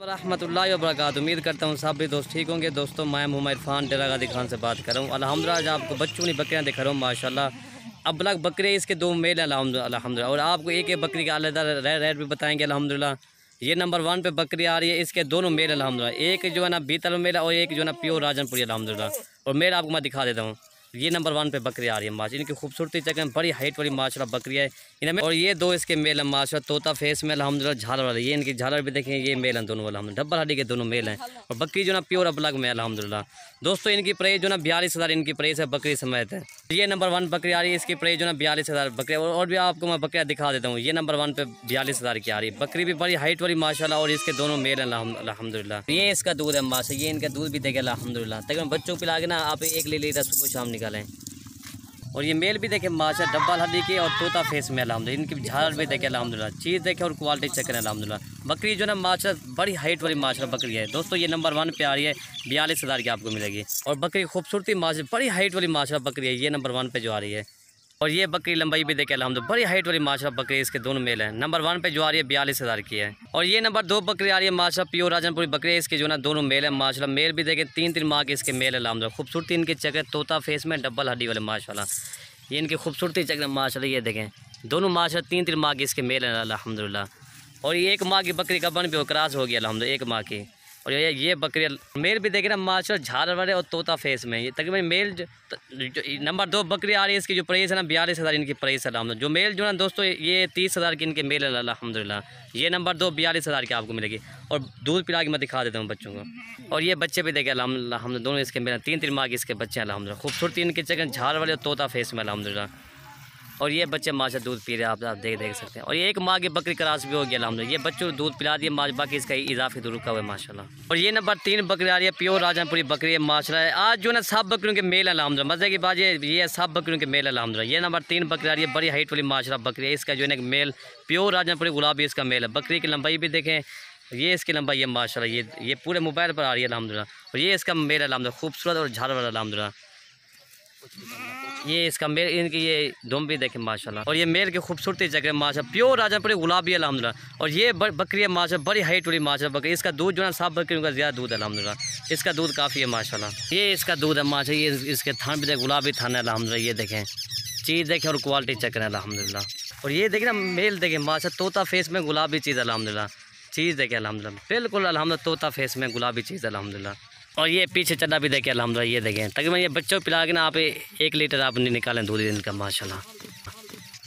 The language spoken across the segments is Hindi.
रहमतुल्लाहि व बरकातहू। उम्मीद करता हूँ सब भी दोस्त ठीक होंगे। दोस्तों मैं मोहम्मद इरफान डेरा गाजी खान से बात कर रहा हूँ। अल्हम्दुलिल्लाह आज आपको बच्चों की बकरियाँ दिखा रहा हूँ माशाल्लाह। अब लग बकरे इसके दो मेल अल्हम्दुलिल्लाह और आपको एक एक बकरी का अलग रेट भी बताएंगे अल्हम्दुलिल्लाह। ये नंबर 1 पे बकरी आ रही है, इसके दोनों मेल अल्हम्दुलिल्लाह। एक जो है ना बीतल मेल और एक जो है ना प्योर राजनपुरी अल्हम्दुलिल्लाह। और मेल आपको मैं दिखा देता हूँ। ये नंबर 1 पे बकरी आ रही है माशा। इनकी खूबसूरती चेक बड़ी हाइट वाली माशाल्लाह बकरी है इनमें। और ये दो इसके मेल हैं माशा, तोता फेस में अल्हम्दुलिल्लाह झालर वाले। ये इनकी झालर भी देखें, ये मेल हैं दोनों अल्हम्दुलिल्लाह। डबल हड्डी के दोनों मेल हैं और बकरी जो ना प्योर अबलग में अल्हम्दुलिल्लाह। दोस्तों इनकी प्राइस जो ना 42,000 इनकी प्राइस है बकरी समेत है। ये नंबर 1 बकरी आ रही है, इसकी प्राइस जो ना 42,000 बकरी। और भी आपको मैं बकरियाँ दिखा देता हूँ। ये नंबर 1 पे 42,000 की आ रही है बकरी, भी बड़ी हाइट वाली माशाल्लाह। और इसके दोनों मेल हैं अल्हम्दुलिल्लाह। ये इसका दूध है माशा, ये इनका दूध भी देखे अल्हम्दुलिल्लाह। तकरीबन बच्चों को पिला के ना आप 1 लीटर सुबह शाम निकालें। और ये मेल भी देखे माशा, डब्बल हड्डी की और तोता फेस में अल्हम्दुलिल्लाह। इनकी झालर भी देखे अल्हम्दुलिल्लाह, चीज़ देखे और क्वालिटी चेक करें अल्हम्दुलिल्लाह। बकरी जो ना माशा बड़ी हाइट वाली माशा बकरी है दोस्तों। ये नंबर 1 पे आ रही है, 42,000 की आपको मिलेगी। और बकरी खूबसूरती माशा बड़ी हाइट वाली माशा बकरी है, ये नंबर 1 पे जो आ रही है। और ये बकरी लंबाई भी देखे अल्हम्दुलिल्लाह, बड़ी हाइट वाली माशा बकरी, इसके दोनों मेल हैं। नंबर 1 पे जो आ रही है 42,000 की है। और ये नंबर 2 बकरी आ रही है माशा, प्योर राजनपुरी बकरी है। इसके जो ना दोनों मेल है माशाल्लाह। मेल भी देखे 3 माह के इसके मेल है अल्हम्दुलिल्लाह। खूबसूरती इनकी चेक तोता फेस में डबल हड्डी वाले माशाल्लाह। ये इनकी खूबसूरती चेक माशाल्लाह। ये देखें दोनों माशाल्लाह 3 माह के इसके मेल हैं अल्हम्दुलिल्लाह। और ये 1 माह की बकरी का बन भी क्रॉस हो गया अल्हम्दुलिल्लाह, 1 माह की। और ये बकरी मेल भी देखे ना माशाल्लाह झालर वाले और तोता फेस में। ये तकरीबन मेल नंबर 2 बकरी आ रही है, इसकी जो प्राइस है ना 42,000 इनकी प्राइस है अल्हम्दुलिल्लाह। जो मेल जो ना दोस्तों ये 30,000 की इनके मेल है अल्हम्दुलिल्लाह। ये नंबर 2 42,000 की आपको मिलेगी। और दूध पिला के मैं दिखा देता हूँ बच्चों को। और ये बच्चे भी देखे अल्हम्दुलिल्लाह, हम दोनों इसके मेल 3 माह के इसके बच्चे हैं अल्हम्दुलिल्लाह। खूबसूरती इनके चेक झालर वाले और तोता फेस में अल्हम्दुलिल्लाह। और ये बच्चे माशा दूध पी रहे हैं, आप देख सकते हैं। और ये 1 माह की बकरी क्रॉस भी हो गया अल्हम्दुलिल्लाह। ये बच्चों को दूध पिला दिए माश, बाकी इसका इजाफी दूध रुका हुआ है माशाल्लाह। और ये नंबर 3 बकरी आ रही है, प्योर राजनपुरी बकरी है माशाल्लाह। आज जो ना सब बकरियों के मेल अल्हम्दुलिल्लाह। मज़े की बात ये सब बकरियों के मेल अल्हम्दुलिल्लाह। ये नंबर 3 बकरी आ रही है, बड़ी हाइट वाली माशाल्लाह बकरी है। इसका जो है ना मेल प्योर राजनपुरी गुलाबी इसका मेल है। बकरी की लंबाई भी देखें, ये इसकी लंबाई है माशाल्लाह। ये पूरे मोबाइल पर आ रही है अल्हम्दुलिल्लाह। और ये इसका मेल अल्हम्दुलिल्लाह, खूबसूरत और झालर वाला अल्हम्दुलिल्लाह। ये इसका मेल इनकी ये दुम भी देखें माशाल्लाह। और ये मेल की खूबसूरती जगह माशा, प्योर राजनपुरी गुलाबी अल्हम्दुलिल्लाह। और ये बकरी है माशा, बड़ी हाइट वाली माशा बकरी। इसका दूध जो है सब बकरियों का ज़्यादा दूध है अल्हम्दुलिल्लाह। इसका दूध काफ़ी है माशाल्लाह। ये इसका दूध है माशा, ये इसके थान भी देखें गुलाबी थान है अल्हम्दुलिल्लाह। ये देखें चीज़ देखें और क्वालिटी चेक करें अल्हम्दुलिल्लाह। और ये देखें ना मेल देखें माशा, तोता फेस में गुलाबी चीज़ अल्हम्दुलिल्लाह। चीज़ देखें अल्हम्दुलिल्लाह, बिल्कुल अल्हम्दुलिल्लाह तोता फेस में गुलाबी चीज़ अल्हम्दुलिल्लाह। और ये पीछे चला भी देखे अल्हम्दुलिल्लाह। ये देखें तकरीबन ये बच्चों को पिला के ना आप 1 लीटर आप नहीं निकालें दूध इनका माशाल्लाह।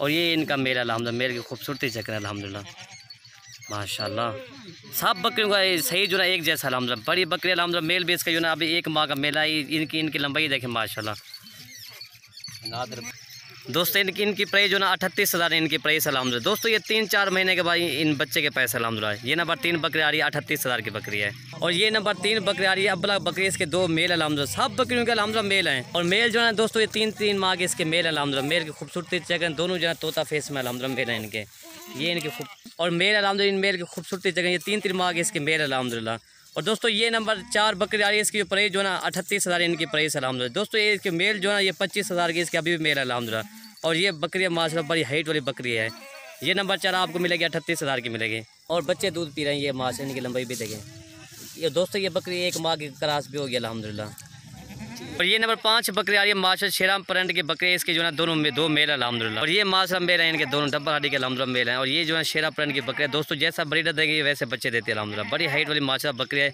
और ये इनका मेल अल्हम्दुलिल्लाह, मेल की खूबसूरती चेक करें अल्हम्दुलिल्लाह माशाल्लाह। सब बकरियों का सही जो ना एक जैसा अल्हम्दुलिल्लाह। बड़ी बकरी अल्हम्दुलिल्लाह, मेल भी इसका जो ना अभी 1 माह का मेला है। इनकी लंबाई देखें माशाल्लाह। दोस्तों इनकी प्राइस जो ना 38,000 इनकी प्राइस अल्हम्दुलिल्लाह। दोस्तों ये 3-4 महीने के बाद इन बच्चे के पैसे अल्हम्दुलिल्लाह। ये नंबर 3 बकरी आ रही है, 38,000 की बकरी है। और ये नंबर 3 बकरी आ रही है अब्बला बकरी, इसके 2 मेल अल्हम्दुलिल्लाह। सब बकरियों के अल्हम्दुलिल्लाह मेल हैं। और मेल जो है दोस्तों ये 3 माह के इसके मेल अल्हम्दुलिल्लाह। मेल की खूबसूरती चेक करें, दोनों जो है तोता फेस में अल्हम्दुलिल्लाह मेल हैं इनके। ये इनकी और मेल अल्हम्दुलिल्लाह, इन मेल की खूबसूरती चेक, ये 3 माह के इसके मेल अल्हम्दुलिल्लाह। और दोस्तों ये नंबर 4 बकरी आ रही है, इसकी प्राइस जो ना 38,000 इनकी प्राइस अल्हम्दुलिल्लाह। दोस्तों ये इसके मेल जो है ये 25,000 की इसके अभी भी मेल अल्हम्दुलिल्लाह। और ये बकरी माशाल्लाह बड़ी हाइट वाली बकरी है। ये नंबर 4 आपको मिलेगी 38,000 की मिलेगी। और बच्चे दूध पी रहे हैं, ये माशाल्लाह इनकी लंबाई भी देखें। ये दोस्तों ये बकरी 1 माह की क्रॉस भी हो गया अल्हम्दुलिल्लाह। और ये नंबर 5 बकरी आ रही है माशाल्लाह, शेराम प्रिंट की बकरी, इसके जो है दोनों 2 मेल अल्हम्दुलिल्लाह। और ये माशाल्लाह मेल हैं इनके दोनों डब्बल हड्डी के अल्हम्दुलिल्लाह मेल हैं। और ये जो है शेरा प्रिंट की बकरी है दोस्तों, जैसा ब्रीडर देगी वैसे बच्चे देती है अल्हम्दुलिल्लाह। बड़ी हाइट वाली माशाल्लाह बकरी है।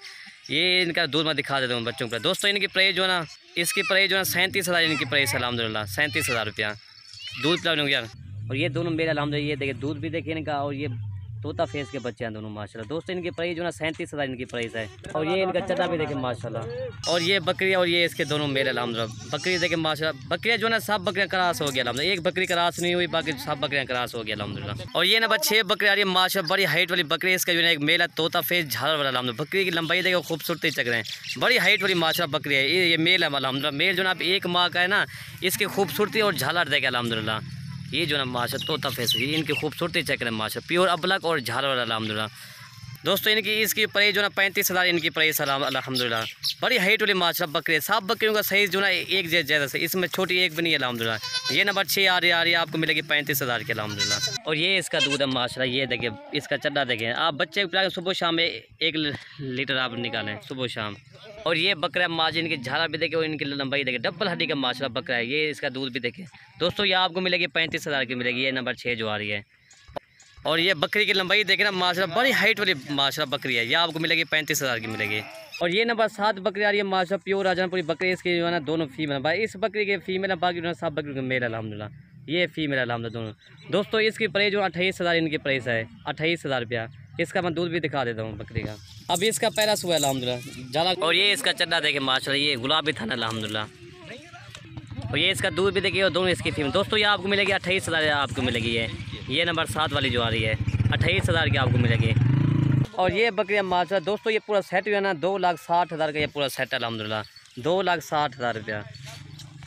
ये इनका दूध मैं दिखा देता हूँ बच्चों का। दोस्तों इनकी प्राइस जो है ना, इसकी प्राइस जो है 37,000 इनकी प्राइस अल्हम्दुलिल्लाह, 37,000 रुपया दूध पिलाने यार। और ये दोनों मेरे अल्हम्दुलिल्लाह, ये देखिए दूध भी देखिए इनका। और ये तोता फेस के बच्चे हैं दोनों माशाल्लाह। दोस्तों इनकी प्राइस जो ना 37,000 इनकी प्राइस है। और ये इनका चटा भी देखें माशाल्लाह। और ये बकरी और ये इसके दोनों मेरे अल्हम्दुलिल्लाह। बकरी देखें माशाल्लाह, बकरियाँ जो ना सब बकरियाँ क्रॉस हो गया अल्हम्दुलिल्लाह। एक बकरी क्रॉस नहीं हुई, बाकी सब बकरियाँ क्रॉस हो गया अल्हम्दुलिल्लाह। और ये नंबर 6 बकरी आ रही है माशाल्लाह, बड़ी हाइट वाली बकरी, इसका जो है एक मेल है तोता फेस झालर वाला अल्हम्दुलिल्लाह। बकरी की लंबाई देखो, खूबसूरती चक रहे हैं, बड़ी हाइट वाली माशाल्लाह बकरी है। ये मेल है अल्हम्दुलिल्लाह। मेल जो ना 1 माह का है ना, इसकी खूबसूरती और झालर देखे अल्हम्दुलिल्लाह। ये जो ना माशा तोता फेस, ये इनकी खूबसूरती चेक करें माशा, प्योर अबलक और झालर वाला अल्हम्दुलिल्लाह। दोस्तों इनकी इसकी प्राइस जो ना 35,000 इनकी प्राइस अल्हम्दुलिल्लाह। बड़ी हाइट वाली माशा बकरी, सब बकरियों का साइज़ जो ना एक जैसा से, इसमें छोटी एक भी नहीं है अल्हम्दुलिल्लाह। ये नंबर 6 आ रही है आपको मिलेगी 35,000 के अल्हम्दुलिल्लाह। और ये इसका दूध है माशाल्लाह। ये देखिए इसका चड्डा देखें आप, बच्चे को पिला सुबह शाम में 1 लीटर आप निकालें सुबह शाम। और ये बकरा माजी इनकी झाला भी देखे और इनकी लंबाई देखे, डबल हड्डी का माशाल्लाह बकरा है। ये इसका दूध भी देखें दोस्तों, ये आपको मिलेगी 35,000 की मिलेगी। ये नंबर 6 जो आ रही है। और ये बकरी की लंबाई देखें ना माशाल्लाह, बड़ी हाइट वाली माशाल्लाह बकरी है। ये आपको मिलेगी 35,000 की मिलेगी। और ये नंबर 7 बकरी आ रही है माशाल्लाह, प्योर राजनपुरी बकरी। इसकी जो है ना दोनों फीमेल भाई, इस बकरी के फीमेल है, बाकी जो है सब बकरी के मेल अल्हम्दुलिल्लाह। ये फीमेल अल्हम्दुलिल्लाह दोनों। दोस्तों इसकी प्राइस जो 28,000 इनकी प्राइस है, 28,000 रुपया। इसका मैं दूध भी दिखा देता हूँ बकरी का। अब इसका पहला सुबह अल्हम्दुलिल्लाह जाला। और ये इसका चड्डा देखे माशाल्लाह, ये गुलाबी थाना अल्हम्दुलिल्लाह। और ये इसका दूध भी देखिए, और दोनों इसकी फीमेल। दोस्तों ये आपको मिलेगी 28,000 आपको मिलेगी। ये नंबर 7 वाली जो आ रही है 28,000 की आपको मिलेगी। और ये बकरियाँ माशाल्लाह दोस्तों, ये पूरा सेट जो है ना 2,60,000 का ये पूरा सेट है अल्हम्दुलिल्लाह, 2,60,000 रुपया।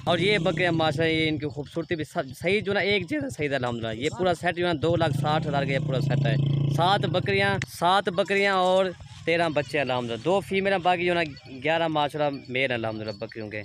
और ये बकरियाँ माशाल्लाह, ये इनकी खूबसूरती भी सही जो ना एक जैसा सही है अल्हम्दुलिल्लाह। ये पूरा सेट जो है 2,60,000 का ये पूरा सेट है। 7 बकरियाँ और 13 बच्चे अल्हम्दुलिल्लाह। 2 फीमेल हैं, बाकी जो ना 11 माशाल्लाह मेल हैं अल्हम्दुलिल्लाह बकरियों के।